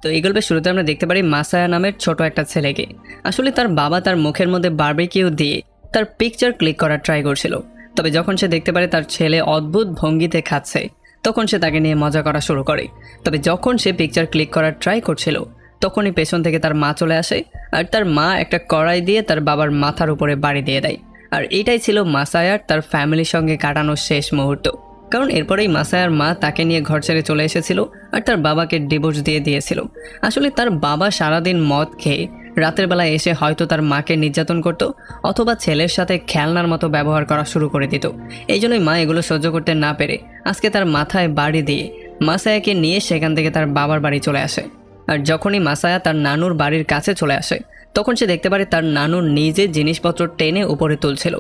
তো এই গল্পের শুরুতে আমরা দেখতে পারি মাসায়া নামের ছোট একটা ছেলেকে। আসলে তার বাবা তার মুখের মধ্যে বারবিকিউ দিয়ে তার পিকচার ক্লিক করার ট্রাই করছিল। তবে যখন সে দেখতে পারে তার ছেলে অদ্ভুত ভঙ্গিতে খাচ্ছে, তখন সে তাকে নিয়ে মজা করা শুরু করে। তবে যখন সে পিকচার ক্লিক করার ট্রাই করছিল, তখনই পেছন থেকে তার মা চলে আসে, আর তার মা একটা কড়াই দিয়ে তার বাবার মাথার উপরে বাড়ি দিয়ে দেয়। আর এটাই ছিল মাসায়ার তার ফ্যামিলির সঙ্গে কাটানোর শেষ মুহূর্ত। কারণ এরপরেই মাসায়ার মা তাকে নিয়ে ঘর ছেড়ে চলে এসেছিল আর তার বাবাকে ডিভোর্স দিয়ে দিয়েছিল। আসলে তার বাবা সারাদিন মদ খেয়ে রাতের বেলায় এসে হয়তো তার মাকে নির্যাতন করত, অথবা ছেলের সাথে খেলনার মতো ব্যবহার করা শুরু করে দিত। এই জন্যই মা এগুলো সহ্য করতে না পেরে আজকে তার মাথায় বাড়ি দিয়ে মাসায়াকে নিয়ে সেখান থেকে তার বাবার বাড়ি চলে আসে। আর যখনই মাসায়া তার নানুর বাড়ির কাছে চলে আসে, তখন সে দেখতে পারে তার নানু নিজে জিনিসপত্র টেনে উপরে তুলছিল।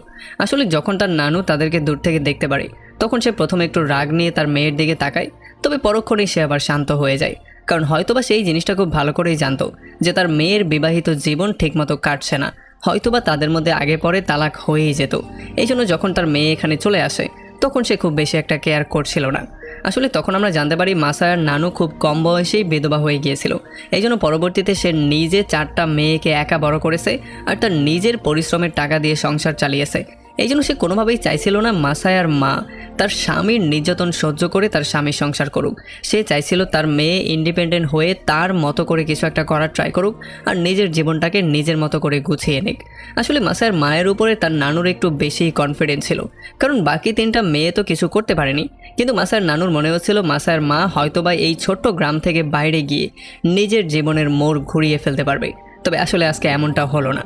আসলে যখন তার নানু তাদেরকে দূর থেকে দেখতে পারে, তখন সে প্রথমে একটু রাগ নিয়ে তার মেয়ের দিকে তাকায়, তবে পরক্ষণেই সে আবার শান্ত হয়ে যায়। কারণ হয়তোবা সেই জিনিসটা খুব ভালো করেই জানতো যে তার মেয়ের বিবাহিত জীবন ঠিকমতো কাটছে না, হয়তোবা তাদের মধ্যে আগে পরে তালাক হয়েই যেত। এই জন্য যখন তার মেয়ে এখানে চলে আসে, তখন সে খুব বেশি একটা কেয়ার করছিল না। আসলে তখন আমরা জানতে পারি মাসায়ার নানু খুব কম বয়সেই বিধবা হয়ে গিয়েছিল। এই জন্য পরবর্তীতে সে নিজে 4টা মেয়েকে একা বড় করেছে আর তার নিজের পরিশ্রমের টাকা দিয়ে সংসার চালিয়েছে। এই জন্য সে কোনোভাবেই চাইছিল না মাসায়ার মা তার স্বামীর নির্যাতন সহ্য করে তার স্বামীর সংসার করুক। সে চাইছিল তার মেয়ে ইন্ডিপেন্ডেন্ট হয়ে তার মতো করে কিছু একটা করার ট্রাই করুক আর নিজের জীবনটাকে নিজের মতো করে গুছিয়ে নিক। আসলে মাসায়ার মায়ের উপরে তার নানুর একটু বেশি কনফিডেন্স ছিল, কারণ বাকি 3টা মেয়ে তো কিছু করতে পারেনি। কিন্তু মাসায়ার নানুর মনে হচ্ছিল মাসায়ার মা হয়তোবা এই ছোট্ট গ্রাম থেকে বাইরে গিয়ে নিজের জীবনের মোড় ঘুরিয়ে ফেলতে পারবে। তবে আসলে আজকে এমনটা হলো না।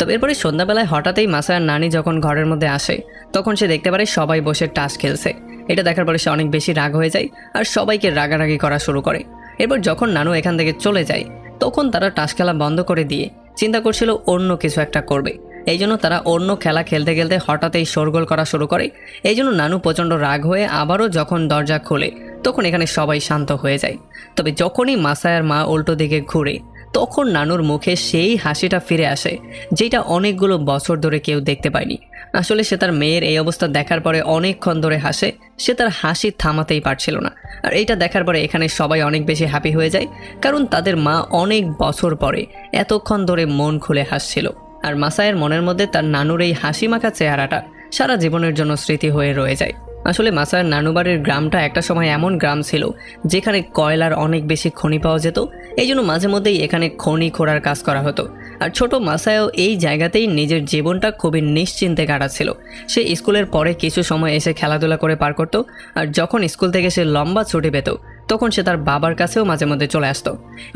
তবে এরপরে সন্ধ্যাবেলায় হঠাৎই মাসায়ার নানি যখন ঘরের মধ্যে আসে, তখন সে দেখতে পারে সবাই বসে টাস খেলছে। এটা দেখার পরে সে অনেক বেশি রাগ হয়ে যায় আর সবাইকে রাগারাগি করা শুরু করে। এরপর যখন নানু এখান থেকে চলে যায়, তখন তারা টাস খেলা বন্ধ করে দিয়ে চিন্তা করছিল অন্য কিছু একটা করবে। এই জন্য তারা অন্য খেলা খেলতে খেলতে হঠাৎই শোরগোল করা শুরু করে। এই জন্য নানু প্রচণ্ড রাগ হয়ে আবারও যখন দরজা খোলে, তখন এখানে সবাই শান্ত হয়ে যায়। তবে যখনই মাসায়ার মা উল্টো দিকে ঘুরে, তখন নানুর মুখে সেই হাসিটা ফিরে আসে যেটা অনেকগুলো বছর ধরে কেউ দেখতে পায়নি। আসলে সে তার মেয়ের এই অবস্থা দেখার পরে অনেকক্ষণ ধরে হাসে, সে তার হাসি থামাতেই পারছিল না। আর এইটা দেখার পরে এখানে সবাই অনেক বেশি হ্যাপি হয়ে যায়, কারণ তাদের মা অনেক বছর পরে এতক্ষণ ধরে মন খুলে হাসছিল। আর মাসায়ের মনের মধ্যে তার নানুর এই হাসি মাখা চেহারাটা সারা জীবনের জন্য স্মৃতি হয়ে রয়ে যায়। আসলে মাসায়ার নানুবাড়ির গ্রামটা একটা সময় এমন গ্রাম ছিল যেখানে কয়লার অনেক বেশি খনি পাওয়া যেত। এই জন্য মাঝে মধ্যেই এখানে খনি খোঁড়ার কাজ করা হতো। আর ছোট মাসায়াও এই জায়গাতেই নিজের জীবনটা খুবই নিশ্চিন্তে কাটাচ্ছিল। সে স্কুলের পরে কিছু সময় এসে খেলাধুলা করে পার করত, আর যখন স্কুল থেকে সে লম্বা ছুটি পেত, তখন সে তার বাবার কাছেও মাঝে মধ্যে চলে আসতো।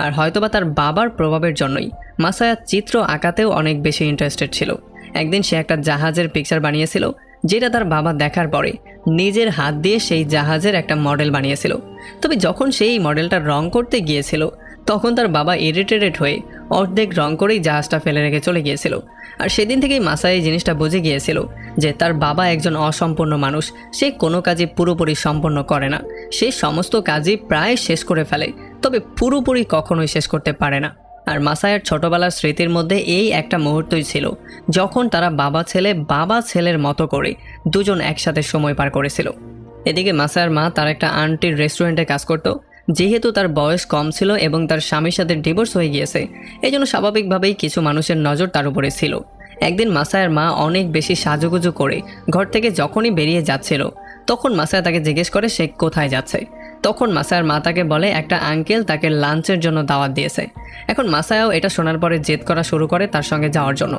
আর হয়তোবা তার বাবার প্রভাবের জন্যই মাসায়া চিত্র আঁকাতেও অনেক বেশি ইন্টারেস্টেড ছিল। একদিন সে একটা জাহাজের পিকচার বানিয়েছিল, যেটা তার বাবা দেখার পরে নিজের হাত দিয়ে সেই জাহাজের একটা মডেল বানিয়েছিল। তবে যখন সেই মডেলটা রং করতে গিয়েছিল, তখন তার বাবা ইরিটেটেড হয়ে অর্ধেক রং করেই জাহাজটা ফেলে রেখে চলে গিয়েছিল। আর সেদিন থেকেই মাসায়া এই জিনিসটা বুঝে গিয়েছিল যে তার বাবা একজন অসম্পূর্ণ মানুষ। সে কোনো কাজই পুরোপুরি সম্পন্ন করে না, সে সমস্ত কাজই প্রায় শেষ করে ফেলে, তবে পুরোপুরি কখনোই শেষ করতে পারে না। আর মাসায়ার ছোটবেলার স্মৃতির মধ্যে এই একটা মুহূর্তই ছিল যখন তারা বাবা ছেলের মতো করে দুজন একসাথে সময় পার করেছিল। এদিকে মাসায়ার মা তার একটা আন্টির রেস্টুরেন্টে কাজ করত। যেহেতু তার বয়স কম ছিল এবং তার স্বামীর সাথে ডিভোর্স হয়ে গিয়েছে, এই জন্য স্বাভাবিকভাবেই কিছু মানুষের নজর তার উপরে ছিল। একদিন মাসায়ার মা অনেক বেশি সাজুগুজু করে ঘর থেকে যখনই বেরিয়ে যাচ্ছিল, তখন মাসায়া তাকে জিজ্ঞেস করে সে কোথায় যাচ্ছে। তখন মাসায়ার মা তাকে বলে একটা আঙ্কেল তাকে লাঞ্চের জন্য দাওয়াত দিয়েছে। এখন মাসায়াও এটা শোনার পরে জেদ করা শুরু করে তার সঙ্গে যাওয়ার জন্য।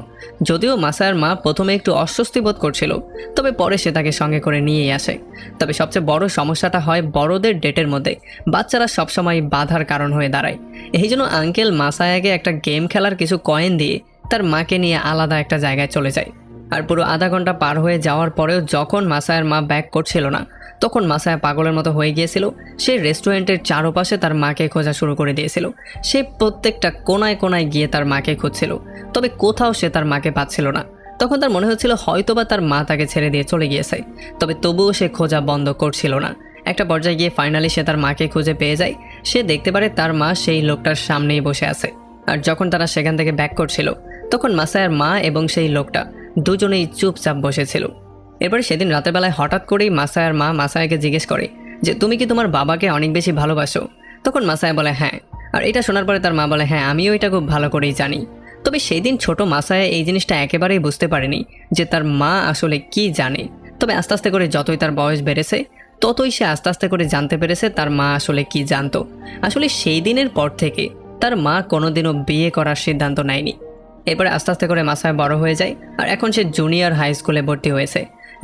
যদিও মাসায়ার মা প্রথমে একটু অস্বস্তি বোধ করছিল, তবে পরে সে তাকে সঙ্গে করে নিয়েই আসে। তবে সবচেয়ে বড় সমস্যাটা হয় বড়দের ডেটের মধ্যে বাচ্চারা সবসময় বাধার কারণ হয়ে দাঁড়ায়। এই জন্য আঙ্কেল মাসায়াকে একটা গেম খেলার কিছু কয়েন দিয়ে তার মাকে নিয়ে আলাদা একটা জায়গায় চলে যায়। আর পুরো আধা ঘন্টা পার হয়ে যাওয়ার পরেও যখন মাসায়ার মা ব্যাক করছিল না, তখন মাসায়া পাগলের মতো হয়ে গিয়েছিল। সে রেস্টুরেন্টের চারপাশে তার মাকে খোঁজা শুরু করে দিয়েছিল। সে প্রত্যেকটা কোনায় কোনায় গিয়ে তার মাকে খুঁজছিল, তবে কোথাও সে তার মাকে পাচ্ছিল না। তখন তার মনে হচ্ছিল হয়তোবা তার মা তাকে ছেড়ে দিয়ে চলে গিয়েছে, তবে তবুও সে খোঁজা বন্ধ করছিল না। একটা পর্যায়ে গিয়ে ফাইনালি সে তার মাকে খুঁজে পেয়ে যায়। সে দেখতে পারে তার মা সেই লোকটার সামনেই বসে আছে। আর যখন তারা সেখান থেকে ব্যাক করছিল, তখন মাসায়ার মা এবং সেই লোকটা দুজনেই চুপচাপ বসেছিল। এরপরে সেদিন রাতের বেলায় হঠাৎ করেই মাসায়ার মা মাসায়াকে জিজ্ঞেস করে যে তুমি কি তোমার বাবাকে অনেক বেশি ভালোবাসো? তখন মাসায়া বলে হ্যাঁ। আর এটা শোনার পরে তার মা বলে, হ্যাঁ আমিও এটা খুব ভালো করেই জানি। তবে সেই দিন ছোট মাসায়া এই জিনিসটা একেবারেই বুঝতে পারেনি যে তার মা আসলে কি জানে। তবে আস্তে আস্তে করে যতই তার বয়স বেড়েছে ততই সে আস্তে আস্তে করে জানতে পেরেছে তার মা আসলে কি জানতো। আসলে সেই দিনের পর থেকে তার মা কোনোদিনও বিয়ে করার সিদ্ধান্ত নেয়নি। এরপরে আস্তে আস্তে করে মাসায়া বড় হয়ে যায়, আর এখন সে জুনিয়র হাই স্কুলে ভর্তি হয়েছে।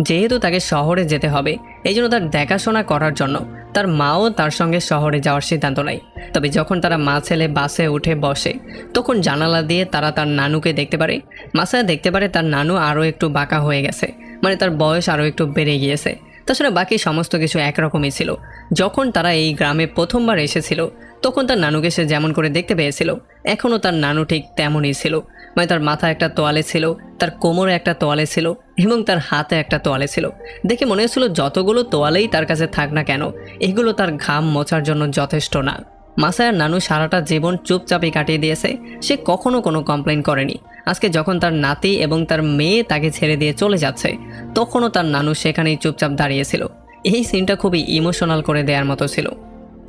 যেহেতু তাকে শহরে যেতে হবে, এই জন্য তার দেখাশোনা করার জন্য তার মাও তার সঙ্গে শহরে যাওয়ার সিদ্ধান্ত নেয়। তবে যখন তারা মা ছেলে বাসে উঠে বসে, তখন জানালা দিয়ে তারা তার নানুকে দেখতে পারে। মাসায়া দেখতে পারে তার নানু আরও একটু বাঁকা হয়ে গেছে, মানে তার বয়স আরও একটু বেড়ে গিয়েছে। তাছাড়া বাকি সমস্ত কিছু একরকমই ছিল। যখন তারা এই গ্রামে প্রথমবার এসেছিল তখন তার নানুকে সে যেমন করে দেখতে পেয়েছিল, এখনও তার নানু ঠিক তেমনই ছিল। মানে তার মাথায় একটা তোয়ালে ছিল, তার কোমরে একটা তোয়ালে ছিল এবং তার হাতে একটা তোয়ালে ছিল। দেখে মনে হচ্ছিল যতগুলো তোয়ালেই তার কাছে থাক না কেন, এগুলো তার ঘাম মোছার জন্য যথেষ্ট না। মাসায়ার নানু সারাটা জীবন চুপচাপই কাটিয়ে দিয়েছে, সে কখনো কোনো কমপ্লেন করেনি। আজকে যখন তার নাতি এবং তার মেয়ে তাকে ছেড়ে দিয়ে চলে যাচ্ছে, তখনও তার নানু সেখানেই চুপচাপ দাঁড়িয়েছিল। এই সিনটা খুবই ইমোশনাল করে দেওয়ার মতো ছিল।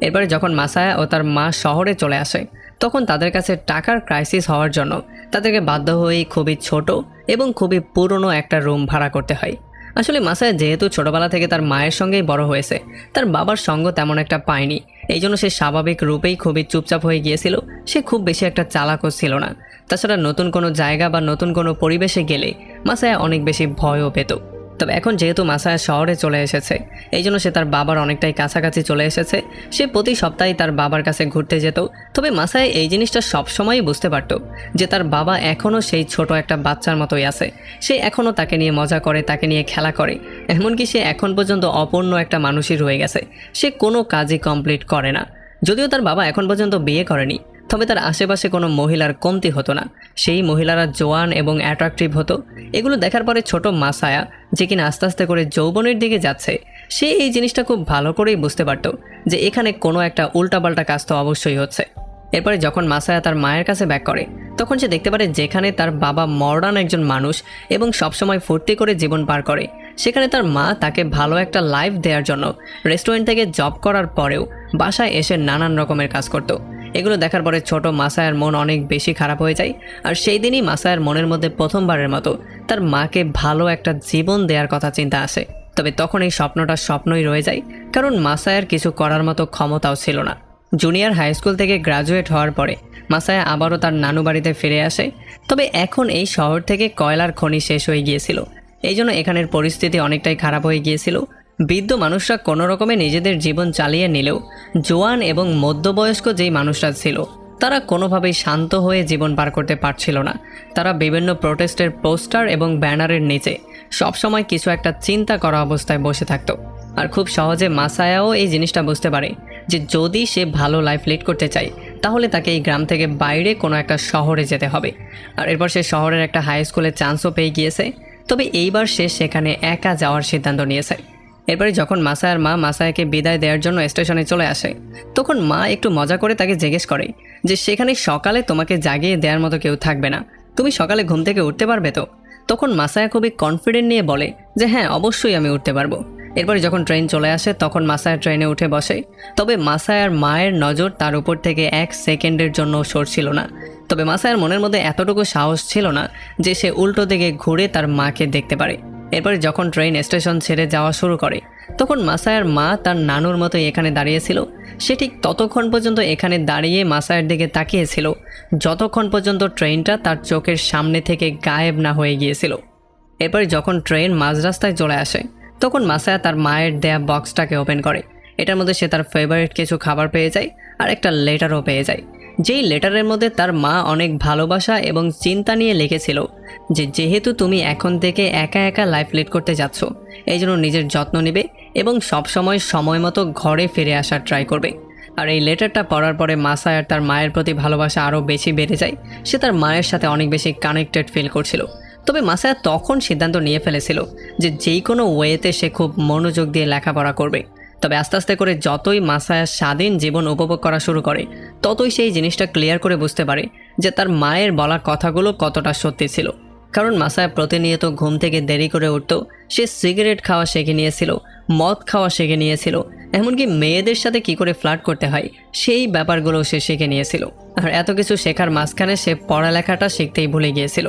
এরপরে যখন মাসায়া ও তার মা শহরে চলে আসে, তখন তাদের কাছে টাকার ক্রাইসিস হওয়ার জন্য তাদেরকে বাধ্য হয়েই খুবই ছোট এবং খুবই পুরনো একটা রুম ভাড়া করতে হয়। আসলে মাসায়া যেহেতু ছোটবেলা থেকে তার মায়ের সঙ্গেই বড় হয়েছে, তার বাবার সঙ্গ তেমন একটা পায়নি। এই জন্য সে স্বাভাবিক রূপেই খুবই চুপচাপ হয়ে গিয়েছিল। সে খুব বেশি একটা চালাকও ছিল না। তাছাড়া নতুন কোনো জায়গা বা নতুন কোনো পরিবেশে গেলে মাসায়া অনেক বেশি ভয়ও পেত। তবে এখন যেহেতু মাসায়া শহরে চলে এসেছে, এই জন্য সে তার বাবার অনেকটাই কাছাকাছি চলে এসেছে। সে প্রতি সপ্তাহে তার বাবার কাছে ঘুরতে যেত। তবে মাসায়া এই জিনিসটা সবসময়ই বুঝতে পারত যে তার বাবা এখনও সেই ছোট একটা বাচ্চার মতোই আছে। সে এখনও তাকে নিয়ে মজা করে, তাকে নিয়ে খেলা করে। এমনকি সে এখন পর্যন্ত অপূর্ণ একটা মানুষই রয়ে গেছে। সে কোনো কাজই কমপ্লিট করে না। যদিও তার বাবা এখন পর্যন্ত বিয়ে করেনি, তবে তার আশেপাশে কোনো মহিলার কমতি হতো না। সেই মহিলারা জোয়ান এবং অ্যাট্রাকটিভ হতো। এগুলো দেখার পরে ছোট মাসায়া, যে কিনা আস্তে আস্তে করে যৌবনের দিকে যাচ্ছে, সে এই জিনিসটা খুব ভালো করেই বুঝতে পারত যে এখানে কোনো একটা উল্টাপাল্টা কাজ তো অবশ্যই হচ্ছে। এরপরে যখন মাসায়া তার মায়ের কাছে ব্যাক করে, তখন সে দেখতে পারে যেখানে তার বাবা মডার্ন একজন মানুষ এবং সবসময় ফুর্তি করে জীবন পার করে, সেখানে তার মা তাকে ভালো একটা লাইফ দেওয়ার জন্য রেস্টুরেন্ট থেকে জব করার পরেও বাসায় এসে নানান রকমের কাজ করত। এগুলো দেখার পরে ছোট মাসায়ার মন অনেক বেশি খারাপ হয়ে যায়। আর সেই দিনই মাসায়ার মনের মধ্যে প্রথমবারের মতো তার মাকে ভালো একটা জীবন দেওয়ার কথা চিন্তা আসে। তবে তখন এই স্বপ্নটা স্বপ্নই রয়ে যায়, কারণ মাসায়ার কিছু করার মতো ক্ষমতাও ছিল না। জুনিয়র হাই স্কুল থেকে গ্রাজুয়েট হওয়ার পরে মাসায়া আবারও তার নানু বাড়িতে ফিরে আসে। তবে এখন এই শহর থেকে কয়লার খনি শেষ হয়ে গিয়েছিল, এই জন্য এখানের পরিস্থিতি অনেকটাই খারাপ হয়ে গিয়েছিল। বৃদ্ধ মানুষরা কোনো রকমে নিজেদের জীবন চালিয়ে নিলেও জোয়ান এবং মধ্যবয়স্ক যেই মানুষরা ছিল, তারা কোনোভাবেই শান্ত হয়ে জীবন পার করতে পারছিল না। তারা বিভিন্ন প্রোটেস্টের পোস্টার এবং ব্যানারের নিচে সবসময় কিছু একটা চিন্তা করা অবস্থায় বসে থাকতো। আর খুব সহজে মাসায়াও এই জিনিসটা বুঝতে পারে যে যদি সে ভালো লাইফ লিড করতে চায়, তাহলে তাকে এই গ্রাম থেকে বাইরে কোনো একটা শহরে যেতে হবে। আর এরপর সে শহরের একটা হাই স্কুলে চান্সও পেয়ে গিয়েছে। তবে এইবার সে সেখানে একা যাওয়ার সিদ্ধান্ত নিয়েছে। এরপরে যখন মাসায়ার মা মাসায়াকে বিদায় দেওয়ার জন্য স্টেশনে চলে আসে, তখন মা একটু মজা করে তাকে জিজ্ঞেস করে যে সেখানে সকালে তোমাকে জাগিয়ে দেওয়ার মতো কেউ থাকবে না, তুমি সকালে ঘুম থেকে উঠতে পারবে তো? তখন মাসায়া খুবই কনফিডেন্ট নিয়ে বলে যে হ্যাঁ, অবশ্যই আমি উঠতে পারবো। এরপরে যখন ট্রেন চলে আসে, তখন মাসায়া ট্রেনে উঠে বসে। তবে মাসায়ার মায়ের নজর তার উপর থেকে 1 সেকেন্ডের জন্য সরছিল না। তবে মাসায়ার মনের মধ্যে এতটুকু সাহস ছিল না যে সে উল্টো দিকে ঘুরে তার মাকে দেখতে পারে। এরপরে যখন ট্রেন স্টেশন ছেড়ে যাওয়া শুরু করে, তখন মাসায়ার মা তার নানুর মতোই এখানে দাঁড়িয়েছিল। সে ঠিক ততক্ষণ পর্যন্ত এখানে দাঁড়িয়ে মাসায়ার দিকে তাকিয়েছিল যতক্ষণ পর্যন্ত ট্রেনটা তার চোখের সামনে থেকে গায়েব না হয়ে গিয়েছিল। এরপরে যখন ট্রেন মাঝ রাস্তায় চলে আসে, তখন মাসায়া তার মায়ের দেয়া বক্সটাকে ওপেন করে। এটার মধ্যে সে তার ফেভারিট কিছু খাবার পেয়ে যায় আর একটা লেটারও পেয়ে যায়। যেই লেটারের মধ্যে তার মা অনেক ভালোবাসা এবং চিন্তা নিয়ে লিখেছিল যে যেহেতু তুমি এখন থেকে একা একা লাইফ লিড করতে যাচ্ছ, এই জন্য নিজের যত্ন নেবে এবং সবসময় সময় মতো ঘরে ফিরে আসার ট্রাই করবে। আর এই লেটারটা পড়ার পরে মাসায়ার তার মায়ের প্রতি ভালোবাসা আরও বেশি বেড়ে যায়। সে তার মায়ের সাথে অনেক বেশি কানেক্টেড ফিল করছিল। তবে মাসায়া তখন সিদ্ধান্ত নিয়ে ফেলেছিল যে যেই কোনো ওয়েতে সে খুব মনোযোগ দিয়ে লেখাপড়া করবে। তবে আস্তে আস্তে করে যতই মাসায়া স্বাধীন জীবন উপভোগ করা শুরু করে, ততই সেই জিনিসটা ক্লিয়ার করে বুঝতে পারে যে তার মায়ের বলা কথাগুলো কতটা সত্যি ছিল। কারণ মাসায়া প্রতিনিয়ত ঘুম থেকে দেরি করে উঠত, সে সিগারেট খাওয়া শিখে নিয়েছিল, মদ খাওয়া শিখে নিয়েছিল, এমনকি মেয়েদের সাথে কি করে ফ্লার্ট করতে হয় সেই ব্যাপারগুলো সে শিখে নিয়েছিল। আর এত কিছু শেখার মাঝখানে সে পড়ালেখাটা শিখতেই ভুলে গিয়েছিল।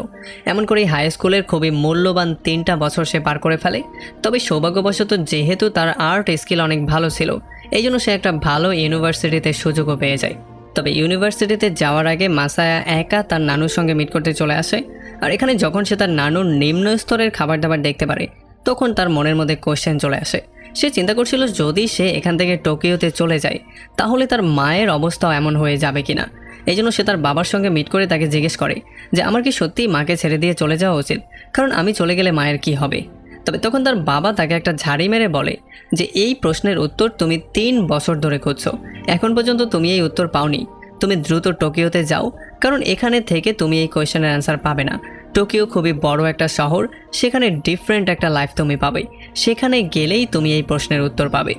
এমন করেই হাই স্কুলের খুবই মূল্যবান 3টা বছর সে পার করে ফেলে। তবে সৌভাগ্যবশত যেহেতু তার আর্ট স্কিল অনেক ভালো ছিল, এই জন্য সে একটা ভালো ইউনিভার্সিটিতে সুযোগও পেয়ে যায়। তবে ইউনিভার্সিটিতে যাওয়ার আগে মাসায়া একা তার নানুর সঙ্গে মিট করতে চলে আসে। আর এখানে যখন সে তার নানুর নিম্ন স্তরের খাবার দাবার দেখতে পারে, তখন তার মনের মধ্যে কোশ্চেন চলে আসে। সে চিন্তা করছিল যদি সে এখান থেকে টোকিওতে চলে যায় তাহলে তার মায়ের অবস্থাও এমন হয়ে যাবে কিনা। এই জন্য সে তার বাবার সঙ্গে মিট করে তাকে জিজ্ঞেস করে যে আমার কি সত্যিই মাকে ছেড়ে দিয়ে চলে যাওয়া উচিত, কারণ আমি চলে গেলে মায়ের কি হবে। তবে তখন তার বাবা তাকে একটা ঝাড়ি মেরে বলে যে এই প্রশ্নের উত্তর তুমি 3 বছর ধরে খুঁজছো, এখন পর্যন্ত তুমি এই উত্তর পাওনি। তুমি দ্রুত টোকিওতে যাও, কারণ এখানে থেকে তুমি এই কোয়েশ্চেনের অ্যান্সার পাবে না। টোকিও খুবই বড় একটা শহর, সেখানে ডিফারেন্ট একটা লাইফ তুমি পাবে, সেখানে গেলেই তুমি এই প্রশ্নের উত্তর পাবে।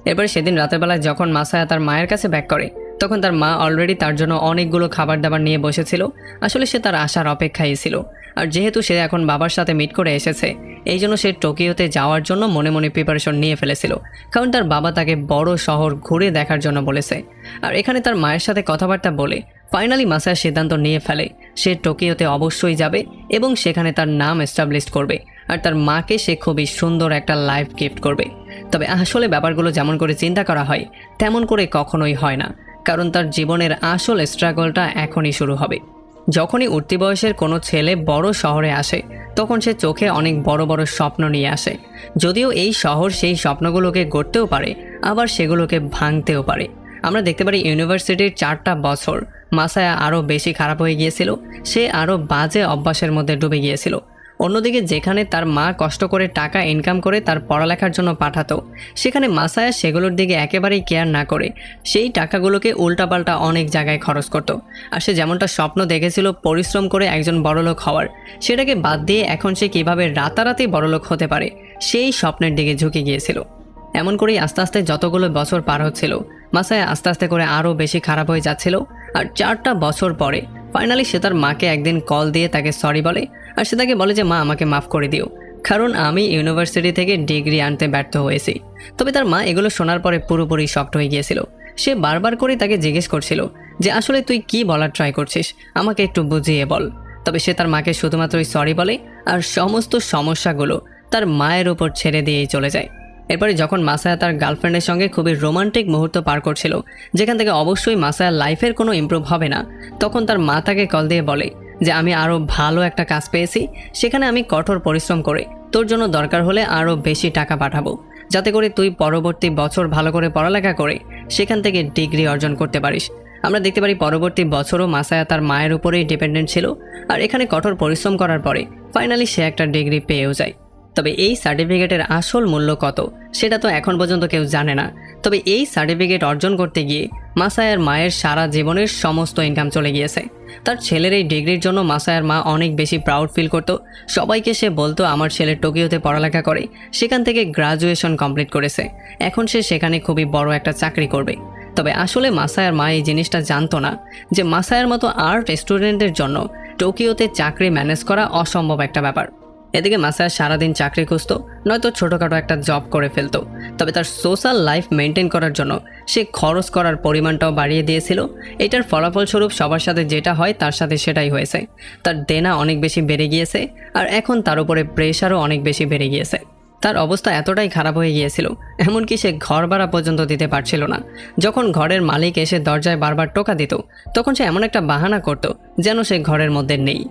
এরপরে সেদিন রাতের বেলায় যখন মাসায়া তার মায়ের কাছে ব্যাক করে, তখন তার মা অলরেডি তার জন্য অনেকগুলো খাবার দাবার নিয়ে বসেছিল। আসলে সে তার আসার অপেক্ষায় ছিল। আর যেহেতু সে এখন বাবার সাথে মিট করে এসেছে, এই জন্য সে টোকিওতে যাওয়ার জন্য মনে মনে প্রিপারেশন নিয়ে ফেলেছিল, কারণ তার বাবা তাকে বড় শহর ঘুরে দেখার জন্য বলেছে। আর এখানে তার মায়ের সাথে কথাবার্তা বলে ফাইনালি মাসায়া সিদ্ধান্ত নিয়ে ফেলে সে টোকিওতে অবশ্যই যাবে এবং সেখানে তার নাম এস্টাবলিশ করবে। আর তার মাকে সে খুবই সুন্দর একটা লাইফ গিফট করবে। তবে আসলে ব্যাপারগুলো যেমন করে চিন্তা করা হয় তেমন করে কখনোই হয় না, কারণ তার জীবনের আসল স্ট্রাগলটা এখনই শুরু হবে। যখনই উঠতি বয়সের কোনো ছেলে বড় শহরে আসে, তখন সে চোখে অনেক বড় বড় স্বপ্ন নিয়ে আসে। যদিও এই শহর সেই স্বপ্নগুলোকে গড়তেও পারে, আবার সেগুলোকে ভাঙতেও পারে। আমরা দেখতে পারি ইউনিভার্সিটির 4টা বছর মাসায়া আরও বেশি খারাপ হয়ে গিয়েছিল, সে আরও বাজে অভ্যাসের মধ্যে ডুবে গিয়েছিল। অন্যদিকে যেখানে তার মা কষ্ট করে টাকা ইনকাম করে তার পড়ালেখার জন্য পাঠাতো, সেখানে মাসায়া সেগুলোর দিকে একেবারেই কেয়ার না করে সেই টাকাগুলোকে উল্টাপাল্টা অনেক জায়গায় খরচ করত। আর সে যেমনটা স্বপ্ন দেখেছিল পরিশ্রম করে একজন বড়লোক হওয়ার, সেটাকে বাদ দিয়ে এখন সে কীভাবে রাতারাতি বড়লোক হতে পারে সেই স্বপ্নের দিকে ঝুঁকে গিয়েছিল। এমন করেই আস্তে আস্তে যতগুলো বছর পার হচ্ছিল, মাসায়া আস্তে আস্তে করে আরও বেশি খারাপ হয়ে যাচ্ছিল। আর 4টা বছর পরে ফাইনালি সে তার মাকে একদিন কল দিয়ে তাকে সরি বলে। আর সে তাকে বলে যে মা, আমাকে মাফ করে দিও, কারণ আমি ইউনিভার্সিটি থেকে ডিগ্রি আনতে ব্যর্থ হয়েছি। তবে তার মা এগুলো শোনার পরে পুরোপুরি শকড হয়ে গিয়েছিল। সে বারবার করে তাকে জিজ্ঞেস করছিল যে আসলে তুই কি বলার ট্রাই করছিস, আমাকে একটু বুঝিয়ে বল। তবে সে তার মাকে শুধুমাত্রই সরি বলে আর সমস্ত সমস্যাগুলো তার মায়ের উপর ছেড়ে দিয়েই চলে যায়। এরপরে যখন মাসায়া তার গার্লফ্রেন্ডের সঙ্গে খুবই রোমান্টিক মুহূর্ত পার করছিল, যেখান থেকে অবশ্যই মাসায়ার লাইফের কোনো ইমপ্রুভ হবে না, তখন তার মা তাকে কল দিয়ে বলে যে আমি আরও ভালো একটা কাজ পেয়েছি, সেখানে আমি কঠোর পরিশ্রম করে তোর জন্য দরকার হলে আরও বেশি টাকা পাঠাবো, যাতে করে তুই পরবর্তী বছর ভালো করে পড়ালেখা করে সেখান থেকে ডিগ্রি অর্জন করতে পারিস। আমরা দেখতে পারি পরবর্তী বছরও মাসায়া তার মায়ের উপরেই ডিপেন্ডেন্ট ছিল। আর এখানে কঠোর পরিশ্রম করার পরে ফাইনালি সে একটা ডিগ্রি পেয়েও যায়। তবে এই সার্টিফিকেটের আসল মূল্য কত সেটা তো এখন পর্যন্ত কেউ জানে না। তবে এই সার্টিফিকেট অর্জন করতে গিয়ে মাসায়ার মায়ের সারা জীবনের সমস্ত ইনকাম চলে গিয়েছে। তার ছেলের এই ডিগ্রির জন্য মাসায়ার মা অনেক বেশি প্রাউড ফিল করত। সবাইকে সে বলতো আমার ছেলে টোকিওতে পড়ালেখা করে সেখান থেকে গ্রাজুয়েশন কমপ্লিট করেছে, এখন সে সেখানে খুবই বড় একটা চাকরি করবে। তবে আসলে মাসায়ার মা এই জিনিসটা জানতো না যে মাসায়ার মতো আর্ট স্টুডেন্টদের জন্য টোকিওতে চাকরি ম্যানেজ করা অসম্ভব একটা ব্যাপার। এদিকে মাসায়া সারাদিন চাকরি খুঁজতো, নয়তো ছোটোখাটো একটা জব করে ফেলতো। তবে তার সোশ্যাল লাইফ মেনটেন করার জন্য সে খরচ করার পরিমাণটাও বাড়িয়ে দিয়েছিল। এটার ফলাফলস্বরূপ সবার সাথে যেটা হয় তার সাথে সেটাই হয়েছে। তার দেনা অনেক বেশি বেড়ে গিয়েছে, আর এখন তার উপরে প্রেশারও অনেক বেশি বেড়ে গিয়েছে। তার অবস্থা এতটাই খারাপ হয়ে গিয়েছিল, এমনকি সে ঘর ভাড়া পর্যন্ত দিতে পারছিল না। যখন ঘরের মালিক এসে দরজায় বারবার টোকা দিত, তখন সে এমন একটা বাহানা করত যেন সে ঘরের মধ্যে নেই।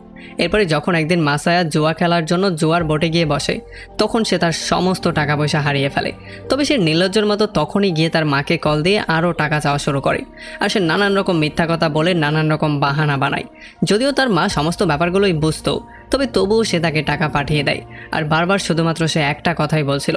এরপরে যখন একদিন মাসায়া জুয়া খেলার জন্য জুয়ার বোটে গিয়ে বসে, তখন সে তার সমস্ত টাকা পয়সা হারিয়ে ফেলে। তবে সে নির্লজ্জের মতো তখনই গিয়ে তার মাকে কল দিয়ে আরও টাকা চাওয়া শুরু করে। আর সে নানান রকম মিথ্যা কথা বলে নানান রকম বাহানা বানায়। যদিও তার মা সমস্ত ব্যাপারগুলোই বুঝতো, তবে তবুও সে তাকে টাকা পাঠিয়ে দেয়। আর বারবার শুধুমাত্র সে একটা কথাই বলছিল,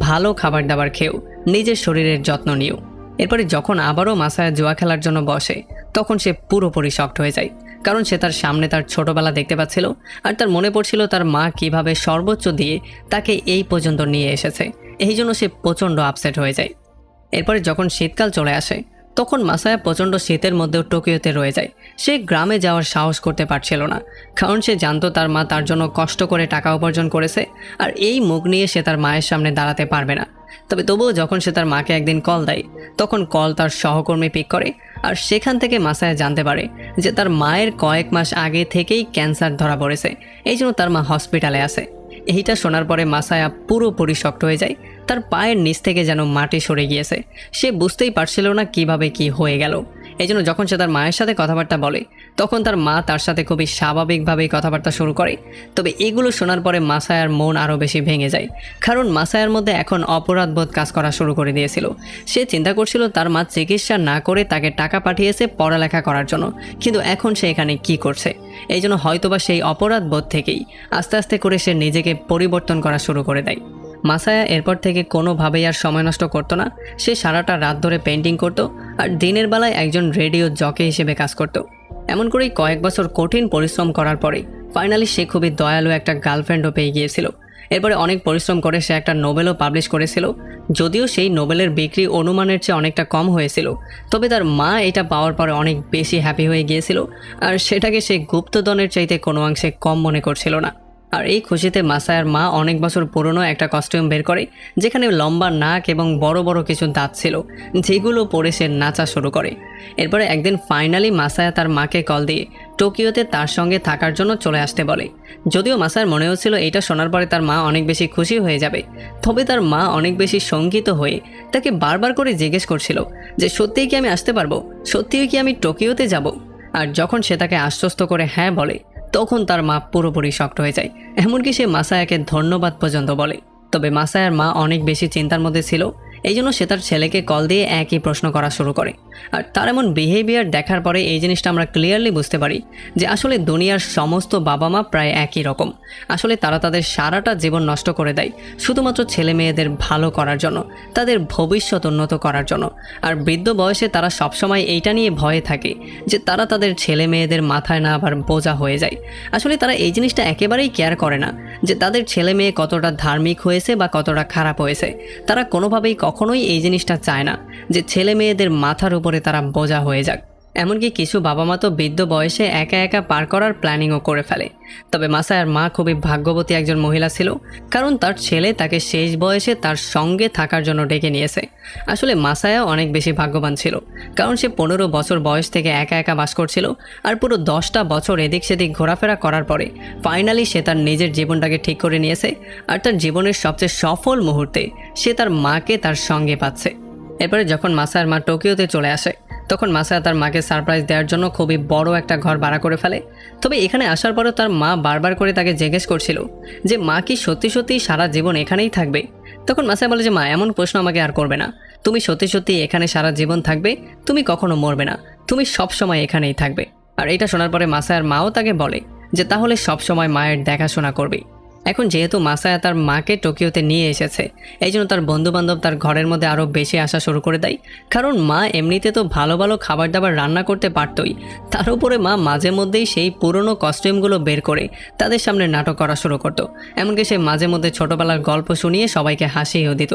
ভালো খাবার দাবার খেও, নিজের শরীরের যত্ন নিও। এরপরে যখন আবারও মাসায়া জুয়া খেলার জন্য বসে, তখন সে পুরোপুরি শকড হয়ে যায়, কারণ সে তার সামনে তার ছোটবেলা দেখতে পাচ্ছিল। আর তার মনে পড়ছিল তার মা কিভাবে সর্বোচ্চ দিয়ে তাকে এই পর্যন্ত নিয়ে এসেছে। এই জন্য সে প্রচণ্ড আপসেট হয়ে যায়। এরপরে যখন শীতকাল চলে আসে, তখন মাসায়া প্রচণ্ড শীতের মধ্যেও টোকিওতে রয়ে যায়। সে গ্রামে যাওয়ার সাহস করতে পারছিল না, কারণ সে জানতো তার মা তার জন্য কষ্ট করে টাকা উপার্জন করেছে, আর এই মুখ নিয়ে সে তার মায়ের সামনে দাঁড়াতে পারবে না। তবে তবুও যখন সে তার মাকে একদিন কল দেয়, তখন কল তার সহকর্মী পিক করে। আর সেখান থেকে মাসায়া জানতে পারে যে তার মায়ের কয়েক মাস আগে থেকেই ক্যান্সার ধরা পড়েছে, এই জন্য তার মা হসপিটালে আছে। এইটা শোনার পরে মাসায়া পুরোপুরি শক্ট হয়ে যায়। তার পায়ের নিচ থেকে যেন মাটি সরে গিয়েছে। সে বুঝতেই পারছিল না কিভাবে কি হয়ে গেল। এই জন্য যখন সে তার মায়ের সাথে কথাবার্তা বলে, তখন তার মা তার সাথে খুবই স্বাভাবিকভাবেই কথাবার্তা শুরু করে। তবে এগুলো শোনার পরে মাসায়ার মন আরও বেশি ভেঙে যায়, কারণ মাসায়ার মধ্যে এখন অপরাধবোধ কাজ করা শুরু করে দিয়েছিল। সে চিন্তা করছিল তার মা চিকিৎসা না করে তাকে টাকা পাঠিয়েছে পড়ালেখা করার জন্য, কিন্তু এখন সে এখানে কি করছে। এই জন্য হয়তোবা সেই অপরাধবোধ থেকেই আস্তে আস্তে করে সে নিজেকে পরিবর্তন করা শুরু করে দেয়। মাসায়া এরপর থেকে কোনোভাবেই আর সময় নষ্ট করতো না। সে সারাটা রাত ধরে পেন্টিং করতো আর দিনের বেলায় একজন রেডিও জকি হিসেবে কাজ করত। এমন করেই কয়েক বছর কঠিন পরিশ্রম করার পরে ফাইনালি সে খুবই দয়ালু একটা গার্লফ্রেন্ডও পেয়ে গিয়েছিল। এরপরে অনেক পরিশ্রম করে সে একটা নোবেলও পাবলিশ করেছিল, যদিও সেই নোবেলের বিক্রি অনুমানের চেয়ে অনেকটা কম হয়েছিল। তবে তার মা এটা পাওয়ার পরে অনেক বেশি হ্যাপি হয়ে গিয়েছিল, আর সেটাকে সে গুপ্তধনের চাইতে কোনো অংশে কম মনে করছিল না। আর এই খুশিতে মাসায়ার মা অনেক বছর পুরনো একটা কস্টিউম বের করে, যেখানে লম্বা নাক এবং বড় বড় কিছু দাঁত ছিল, যেগুলো পরে সে নাচা শুরু করে। এরপরে একদিন ফাইনালি মাসায়া তার মাকে কল দিয়ে টোকিওতে তার সঙ্গে থাকার জন্য চলে আসতে বলে। যদিও মাসায়ার মনে হচ্ছিল এটা শোনার পরে তার মা অনেক বেশি খুশি হয়ে যাবে, তবে তার মা অনেক বেশি শঙ্কিত হয়ে তাকে বারবার করে জিজ্ঞেস করছিল যে সত্যিই কি আমি আসতে পারবো, সত্যিই কি আমি টোকিওতে যাব। আর যখন সে তাকে আশ্বস্ত করে হ্যাঁ বলে, তখন তার মা পুরোপুরি শক্ট হয়ে যায়। এমনকি সে মাসায়াকে ধন্যবাদ পর্যন্ত বলে। তবে মাসায়ার মা অনেক বেশি চিন্তার মধ্যে ছিল, এই জন্য সে তার ছেলেকে কল দিয়ে একই প্রশ্ন করা শুরু করে। আর তার এমন বিহেভিয়ার দেখার পরে এই জিনিসটা আমরা ক্লিয়ারলি বুঝতে পারি যে আসলে দুনিয়ার সমস্ত বাবা মা প্রায় একই রকম। আসলে তারা তাদের সারাটা জীবন নষ্ট করে দেয় শুধুমাত্র ছেলে মেয়েদের ভালো করার জন্য, তাদের ভবিষ্যৎ উন্নত করার জন্য। আর বৃদ্ধ বয়সে তারা সবসময় এইটা নিয়ে ভয়ে থাকে যে তারা তাদের ছেলে মেয়েদের মাথায় না আবার বোঝা হয়ে যায়। আসলে তারা এই জিনিসটা একেবারেই কেয়ার করে না যে তাদের ছেলে মেয়ে কতটা ধার্মিক হয়েছে বা কতটা খারাপ হয়েছে। তারা কোনোভাবেই কখনোই এই জিনিসটা চায় না যে ছেলে মেয়েদের মাথার উপরে তারা বোঝা হয়ে যাক। এমনকি কিছু বাবা মা তো বৃদ্ধ বয়সে একা একা পার করার প্ল্যানিংও করে ফেলে। তবে মাসায়ার মা খুবই ভাগ্যবতী একজন মহিলা ছিল, কারণ তার ছেলে তাকে শেষ বয়সে তার সঙ্গে থাকার জন্য ডেকে নিয়েছে। আসলে মাসায়া অনেক বেশি ভাগ্যবান ছিল, কারণ সে 15 বছর বয়স থেকে একা একা বাস করছিল। আর পুরো 10টা বছর এদিক সেদিক ঘোরাফেরা করার পরে ফাইনালি সে তার নিজের জীবনটাকে ঠিক করে নিয়েছে। আর তার জীবনের সবচেয়ে সফল মুহূর্তে সে তার মাকে তার সঙ্গে পাচ্ছে। এরপরে যখন মাসায়ার মা টোকিওতে চলে আসে, তখন মাসায়া তার মাকে সারপ্রাইজ দেওয়ার জন্য খুবই বড় একটা ঘর ভাড়া করে ফেলে। তবে এখানে আসার পরেও তার মা বারবার করে তাকে জিজ্ঞেস করছিল যে মা কি সত্যি সত্যি সারা জীবন এখানেই থাকবে। তখন মাসায়া বলে যে মা, এমন প্রশ্ন আমাকে আর করবে না। তুমি সত্যি সত্যি এখানে সারা জীবন থাকবে, তুমি কখনো মরবে না, তুমি সব সময় এখানেই থাকবে। আর এটা শোনার পরে মাসায়ার মাও তাকে বলে যে তাহলে সব সময় মায়ের দেখাশোনা করবে। এখন যেহেতু মাসায়া তার মাকে টোকিওতে নিয়ে এসেছে, এই জন্য তার বন্ধুবান্ধব তার ঘরের মধ্যে আরও বেশি আসা শুরু করে দেয়। কারণ মা এমনিতে তো ভালো ভালো খাবার দাবার রান্না করতে পারতই, তার উপরে মা মাঝে মধ্যেই সেই পুরনো কস্টিউমগুলো বের করে তাদের সামনে নাটক করা শুরু করতো। এমনকি সে মাঝে মধ্যে ছোটোবেলার গল্প শুনিয়ে সবাইকে হাসিয়েও দিত।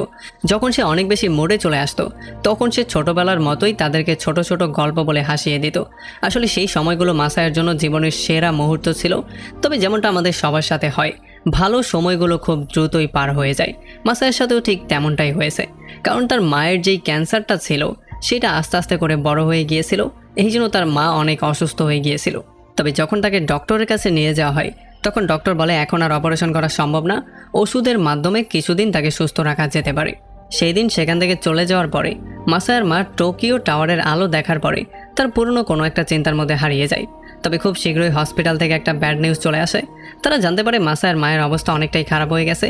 যখন সে অনেক বেশি মোড়ে চলে আসতো, তখন সে ছোটোবেলার মতোই তাদেরকে ছোট ছোট গল্প বলে হাসিয়ে দিত। আসলে সেই সময়গুলো মাসায়ার জন্য জীবনের সেরা মুহূর্ত ছিল। তবে যেমনটা আমাদের সবার সাথে হয়, ভালো সময়গুলো খুব দ্রুতই পার হয়ে যায়। মাসায়ার সাথেও ঠিক তেমনটাই হয়েছে, কারণ তার মায়ের যেই ক্যান্সারটা ছিল সেটা আস্তে আস্তে করে বড় হয়ে গিয়েছিল, এই জন্য তার মা অনেক অসুস্থ হয়ে গিয়েছিল। তবে যখন তাকে ডক্টরের কাছে নিয়ে যাওয়া হয়, তখন ডক্টর বলে এখন আর অপারেশন করা সম্ভব না, ওষুধের মাধ্যমে কিছুদিন তাকে সুস্থ রাখা যেতে পারে। সেই দিন সেখান থেকে চলে যাওয়ার পরে মাসায়ার মা টোকিও টাওয়ারের আলো দেখার পরে তার পুরনো কোনো একটা চিন্তার মধ্যে হারিয়ে যায়। তবে খুব শীঘ্রই হসপিটাল থেকে একটা ব্যাড নিউজ চলে আসে। তারা জানতে পারে মাসায়ার মায়ের অবস্থা অনেকটাই খারাপ হয়ে গেছে,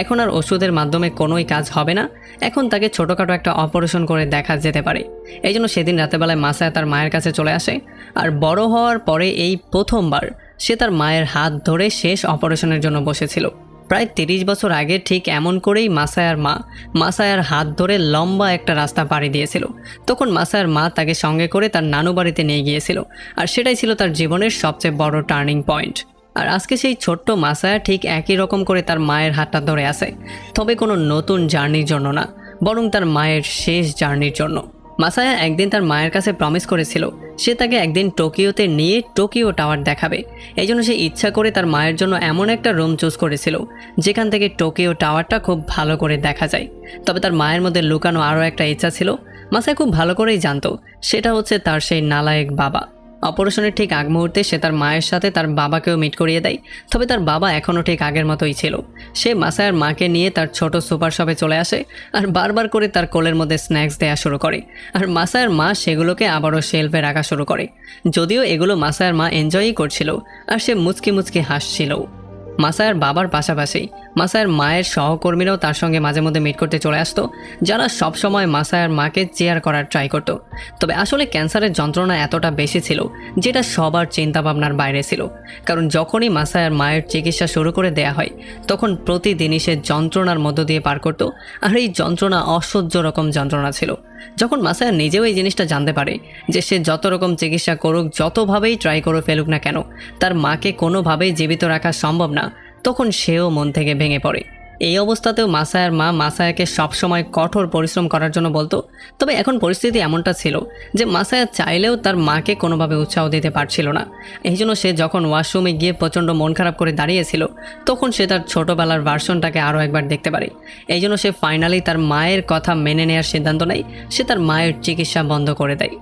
এখন আর ওষুধের মাধ্যমে কোনোই কাজ হবে না, এখন তাকে ছোটোখাটো একটা অপারেশন করে দেখা যেতে পারে। এই জন্য সেদিন রাতেবেলায় মাসায়া তার মায়ের কাছে চলে আসে। আর বড় হওয়ার পরে এই প্রথমবার সে তার মায়ের হাত ধরে শেষ অপারেশনের জন্য বসেছিল। প্রায় 30 বছর আগে ঠিক এমন করেই মাসায়ার মা মাসায়ার হাত ধরে লম্বা একটা রাস্তা পাড়ি দিয়েছিল। তখন মাসায়ার মা তাকে সঙ্গে করে তার নানু বাড়িতে নিয়ে গিয়েছিল, আর সেটাই ছিল তার জীবনের সবচেয়ে বড় টার্নিং পয়েন্ট। আর আজকে সেই ছোট্ট মাসায়া ঠিক একই রকম করে তার মায়ের হাতটা ধরে আছে, তবে কোনো নতুন জার্নির জন্য না, বরং তার মায়ের শেষ জার্নির জন্য। মাসায়া একদিন তার মায়ের কাছে প্রমিস করেছিল সে তাকে একদিন টোকিওতে নিয়ে টোকিও টাওয়ার দেখাবে। এই জন্য সে ইচ্ছা করে তার মায়ের জন্য এমন একটা রুম চুজ করেছিল যেখান থেকে টোকিও টাওয়ারটা খুব ভালো করে দেখা যায়। তবে তার মায়ের মধ্যে লুকানো আরও একটা ইচ্ছা ছিল, মাসায়া খুব ভালো করেই জানতো, সেটা হচ্ছে তার সেই নালায়েক বাবা। অপারেশনের ঠিক আগ মুহূর্তে সে তার মায়ের সাথে তার বাবাকেও মিট করিয়ে দেয়। তবে তার বাবা এখনও ঠিক আগের মতোই ছিল। সে মাসায়ার মাকে নিয়ে তার ছোট সুপার শপে চলে আসে আর বারবার করে তার কোলের মধ্যে স্ন্যাক্স দেওয়া শুরু করে। আর মাসায়ার মা সেগুলোকে আবারও শেলফে রাখা শুরু করে। যদিও এগুলো মাসায়ার মা এনজয়ই করছিল আর সে মুচকি মুচকি হাসছিল। মাসায়ার বাবার পাশাপাশি মাসায়ার মায়ের সহকর্মীরাও তার সঙ্গে মাঝে মধ্যে মিট করতে চলে আসতো, যারা সবসময় মাসায়ার মাকে চেয়ার করার ট্রাই করত। তবে আসলে ক্যান্সারের যন্ত্রণা এতটা বেশি ছিল যেটা সবার চিন্তাভাবনার বাইরে ছিল। কারণ যখনই মাসায়ার মায়ের চিকিৎসা শুরু করে দেয়া হয় তখন প্রতিদিনই সে যন্ত্রণার মধ্য দিয়ে পার করত। আর এই যন্ত্রণা অসহ্য রকম যন্ত্রণা ছিল। যখন মাসায়া নিজেও এই জিনিসটা জানতে পারে যে সে যত রকম চিকিৎসা করুক, যতভাবেই ট্রাই করে ফেলুক না কেন, তার মাকে কোনোভাবেই জীবিত রাখা সম্ভব না, তখন সেও মন থেকে ভেঙে পড়ে। এই অবস্থাতেও মাসায়ার মা মাসায়াকে সবসময় কঠোর পরিশ্রম করার জন্য বলতো। তবে এখন পরিস্থিতি এমনটা ছিল যে মাসায়া চাইলেও তার মাকে কোনোভাবে উৎসাহ দিতে পারছিল না। এই জন্য সে যখন ওয়াশরুমে গিয়ে প্রচণ্ড মন খারাপ করে দাঁড়িয়েছিল তখন সে তার ছোটোবেলার ভার্সনটাকে আরও একবার দেখতে পারে। এই জন্য সে ফাইনালি তার মায়ের কথা মেনে নেওয়ার সিদ্ধান্ত নেয়। সে তার মায়ের চিকিৎসা বন্ধ করে দেয়।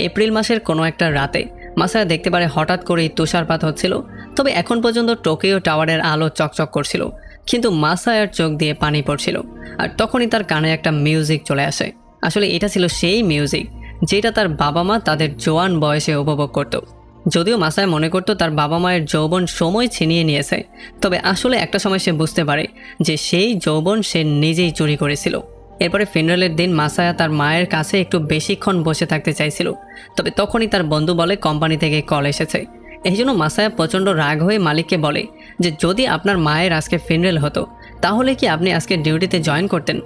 এপ্রিল মাসের কোনো একটা রাতে মাসায়া দেখতে পারে হঠাৎ করেই তুষারপাত হচ্ছিল। তবে এখন পর্যন্ত টোকিও টাওয়ারের আলো চকচক করছিল, কিন্তু মাসায়ার চোখ দিয়ে পানি পড়ছিল। আর তখনই তার কানে একটা মিউজিক চলে আসে। আসলে এটা ছিল সেই মিউজিক যেটা তার বাবা মা তাদের জোয়ান বয়সে উপভোগ করত। যদিও মাসায়া মনে করতো তার বাবা মায়ের যৌবন সময় ছিনিয়ে নিয়েছে, তবে আসলে একটা সময় সে বুঝতে পারে যে সেই যৌবন সে নিজেই চুরি করেছিল। এরপরে ফিনারেলের দিন মাসায়া তার মায়ের কাছে একটু বেশিক্ষণ বসে থাকতে চাইছিল। তবে তখনই তার বন্ধু বলে কোম্পানি থেকে কল এসেছে। এই জন্য মাসায়া প্রচণ্ড রাগ হয়ে মালিককে বলে যে যদি আপনার মায়ের আজকে ফিনারেল হতো তাহলে কি আপনি আজকে ডিউটিতে জয়েন করতেন।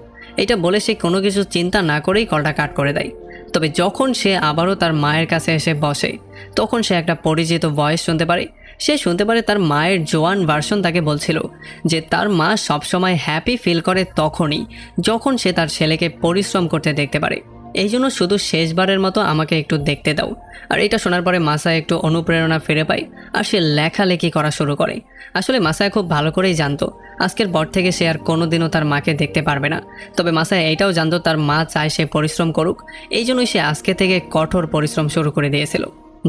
এটা বলে সে কোনো কিছু চিন্তা না করেই কলটা কাট করে দেয়। তবে যখন সে আবারও তার মায়ের কাছে এসে বসে তখন সে একটা পরিচিত ভয়েস শুনতে পারে। সে শুনতে পারে তার মায়ের জোয়ান ভার্সন তাকে বলছিল যে তার মা সবসময় হ্যাপি ফিল করে তখনই যখন সে তার ছেলেকে পরিশ্রম করতে দেখতে পারে। এই জন্য শুধু শেষবারের মতো আমাকে একটু দেখতে দাও। আর এটা শোনার পরে মাসায়া একটু অনুপ্রেরণা ফিরে পায় আর সে লেখালেখি করা শুরু করে। আসলে মাসায়া খুব ভালো করেই জানতো আজকের পর থেকে সে আর কোনোদিনও তার মাকে দেখতে পারবে না। তবে মাসায়া এটাও জানতো তার মা চায় সে পরিশ্রম করুক, এই জন্যই সে আজকে থেকে কঠোর পরিশ্রম শুরু করে দিয়েছিল।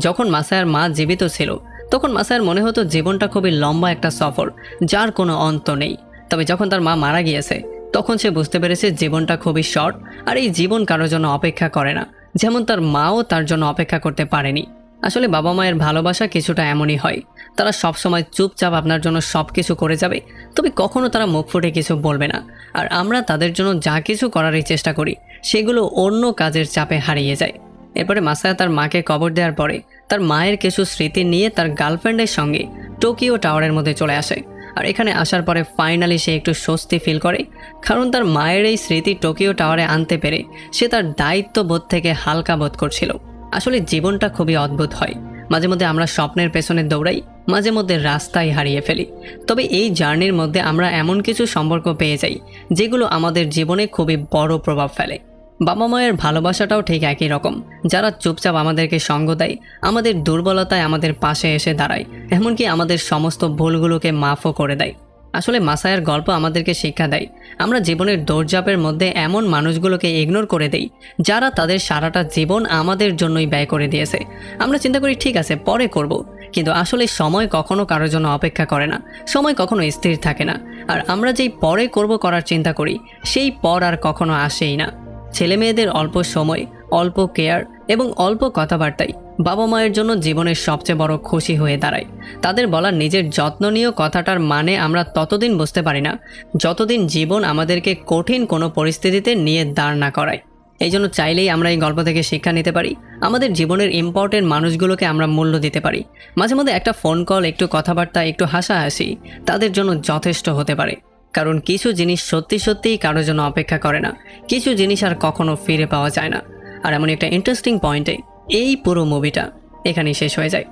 যখন মাসায়ার মা জীবিত ছিল তখন মাসায়ার মনে হতো জীবনটা খুবই লম্বা একটা সফর যার কোনো অন্ত নেই। তবে যখন তার মা মারা গিয়েছে তখন সে বুঝতে পেরেছে জীবনটা খুবই শর্ট আর এই জীবন কারোর জন্য অপেক্ষা করে না, যেমন তার মাও তার জন্য অপেক্ষা করতে পারেনি। আসলে বাবা মায়ের ভালোবাসা কিছুটা এমনই হয়, তারা সবসময় চুপচাপ আপনার জন্য সব কিছু করে যাবে, তবে কখনো তারা মুখ ফুটে কিছু বলবে না। আর আমরা তাদের জন্য যা কিছু করারই চেষ্টা করি সেগুলো অন্য কাজের চাপে হারিয়ে যায়। এরপরে মাসায়া তার মাকে কবর দেওয়ার পরে তার মায়ের কিছু স্মৃতি নিয়ে তার গার্লফ্রেন্ডের সঙ্গে টোকিও টাওয়ারের মধ্যে চলে আসে। আর এখানে আসার পরে ফাইনালি সে একটু স্বস্তি ফিল করে, কারণ তার মায়ের এই স্মৃতি টোকিও টাওয়ারে আনতে পেরে সে তার দায়িত্ববোধ থেকে হালকা বোধ করছিল। আসলে জীবনটা খুবই অদ্ভুত হয়, মাঝে মধ্যে আমরা স্বপ্নের পেছনে দৌড়াই, মাঝে মধ্যে রাস্তায় হারিয়ে ফেলি। তবে এই জার্নির মধ্যে আমরা এমন কিছু সম্পর্ক পেয়ে যাই যেগুলো আমাদের জীবনে খুবই বড় প্রভাব ফেলে। বাবা মায়ের ভালোবাসাটাও ঠিক একই রকম, যারা চুপচাপ আমাদেরকে সঙ্গ দেয়, আমাদের দুর্বলতায় আমাদের পাশে এসে দাঁড়ায়, এমনকি আমাদের সমস্ত ভুলগুলোকে মাফও করে দেয়। আসলে মাসায়ার গল্প আমাদেরকে শিক্ষা দেয় আমরা জীবনের দৌড়ঝাঁপের মধ্যে এমন মানুষগুলোকে ইগনোর করে দেই যারা তাদের সারাটা জীবন আমাদের জন্যই ব্যয় করে দিয়েছে। আমরা চিন্তা করি ঠিক আছে পরে করব, কিন্তু আসলে সময় কখনো কারোর জন্য অপেক্ষা করে না, সময় কখনো স্থির থাকে না। আর আমরা যেই পরে করব করার চিন্তা করি সেই পর আর কখনো আসেই না। ছেলে মেয়েদের অল্প সময়, অল্প কেয়ার এবং অল্প কথাবার্তাই বাবা মায়ের জন্য জীবনের সবচেয়ে বড় খুশি হয়ে দাঁড়ায়। তাদের বলা নিজের যত্ন নিয়ে কথাটার মানে আমরা ততদিন বুঝতে পারি না যতদিন জীবন আমাদেরকে কঠিন কোনো পরিস্থিতিতে নিয়ে দাঁড় না করায়। এই জন্য চাইলেই আমরা এই গল্প থেকে শিক্ষা নিতে পারি, আমাদের জীবনের ইম্পর্টেন্ট মানুষগুলোকে আমরা মূল্য দিতে পারি। মাঝে মধ্যে একটা ফোন কল, একটু কথাবার্তা, একটু হাসাহাসি তাদের জন্য যথেষ্ট হতে পারে। কারণ কিছু জিনিস সত্যি সত্যিই কারোর জন্য অপেক্ষা করে না, কিছু জিনিস আর কখনো ফিরে পাওয়া যায় না। আর এমন একটা ইন্টারেস্টিং পয়েন্টে এই পুরো মুভিটা এখানেই শেষ হয়ে যায়।